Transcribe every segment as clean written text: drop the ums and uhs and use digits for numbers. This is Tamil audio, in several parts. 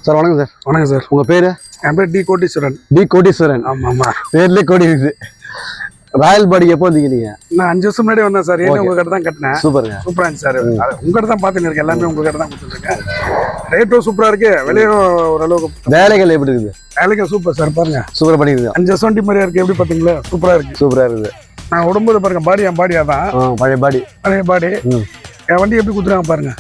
சார் வணக்கம் சார். வணக்கம் சார். உங்கள் பேர்? என் பேர் டி கோட்டீஸ்வரன். டி கோட்டீஸ்வரன். ஆமாம் ஆமாம், பேர்லேயே கோடி இருக்குது. ராயல் பாடிக்கு எப்போ வந்தீங்க நீங்கள்? நான் 5 வருஷம் முன்னாடி வந்தேன் சார். ஏன்னா உங்கள் கடை தான் கட்டினேன். சூப்பருங்க. சூப்பராக இருந்துச்சு சார். உங்கள் கடை தான் பார்த்துன்னு இருக்கேன். எல்லாமே உங்கள் கடை தான் கொடுத்துருக்கேன். ரேட்டும் சூப்பராக இருக்கு, விலையும் ஓரளவுக்கு. வேலைகள் எப்படி இருக்குது? வேலைக்கு சூப்பர் சார். பாருங்க சூப்பராக பண்ணிஇருக்குது. 5 வருஷம் வண்டி மாதிரியா இருக்கு. எப்படி பார்த்தீங்களா? சூப்பராக இருக்கு. சூப்பராக இருக்குது. நான் உடம்புல பாருங்க, பாடி என் பாடியாக தான். பழைய பாடி. பழைய பாடி. என் வண்டி எப்படி கொடுத்துருக்காங்க பாருங்க.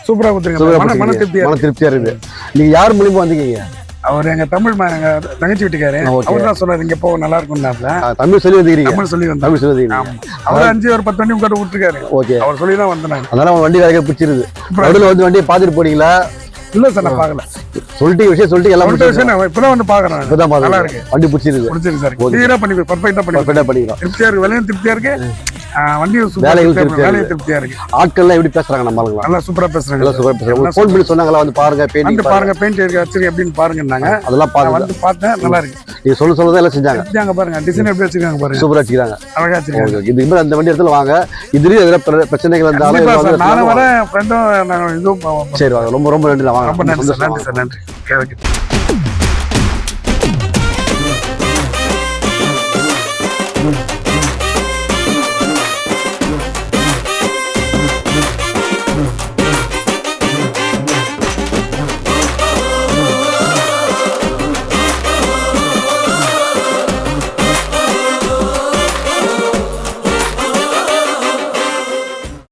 சூப்பராக கொடுத்துருங்க. மன திருப்தியாக இருக்குது. நீங்கள் யார் மூலியமாக வந்தீங்க? அவர் எங்க தமிழ் எங்க தங்கச்சி வீட்டுக்காரு. அவர் தான் சொன்னார் இங்க போ நல்லா இருக்கும்னாப்ல. தமிழ் சொல்லி வந்துக்கிறீங்க? தமிழ் சொல்லி வந்து. தமிழ் சொல்லி வந்தீங்க. அவர் 5 ஒரு 10 வண்டி உட்காந்து விட்டுருக்காரு. ஓகே. அவர் சொல்லி தான் வந்தேன். அதனால உங்க வண்டி வேலைக்கு பிடிச்சிருது. நடுவில் வந்து வண்டியை பார்த்துட்டு போனீங்களா? இல்ல சார், நான் பார்க்கல. சொல்லிட்டு விஷயம் சொல்லிட்டு எல்லாம் விஷயம் நான் இப்பதான் வந்து பாக்குறேன். நல்லா இருக்கு, வண்டி பிடிச்சிருக்கு. பிடிச்சிருக்கு சார். கிளியரா பண்ணி பர்ஃபெக்ட்டா பண்ணிக்கலாம். திருப்தியா இருக்கு, வேலையும் திருப்தியா இருக்கு, வண்டியும் வேலையும் திருப்தியா இருக்கு. ஆட்கள்லாம் எப்படி பேசுறாங்க? நம்ம ஆளுங்க நல்லா சூப்பரா பேசுறாங்க. நல்லா சூப்பரா பேசுறாங்க. ஃபோன் பண்ணி சொன்னாங்களா வந்து பாருங்க, பெயிண்ட் பாருங்க, பெயிண்ட் வச்சிருக்கேன் அப்படின்னு பாருங்கன்னாங்க. அதெல்லாம் பாருங்க. வந்து பார்த்தேன், நல்லா இருக்கு. நீங்க சொல்லுதான் எல்லாம் செஞ்சாங்க. பாருங்க டிசைன் எப்படி வச்சிருக்காங்க பாருங்க. சூப்பரா வச்சிருக்காங்க, அழகா வச்சிருக்காங்க. இதுக்கு மேல அந்த வண்டி இடத்துல வாங்க. இதுலயும் எதாவது பிரச்சனைகள் இருந்தாலும் நானும் வரேன், ஃப்ரெண்டும் இதுவும். சரி வாங்க. ரொம்ப ரொம்ப நன்றி. வாங்க. ரொம்ப நன்றி சார். நன்றி சார். நன்றி.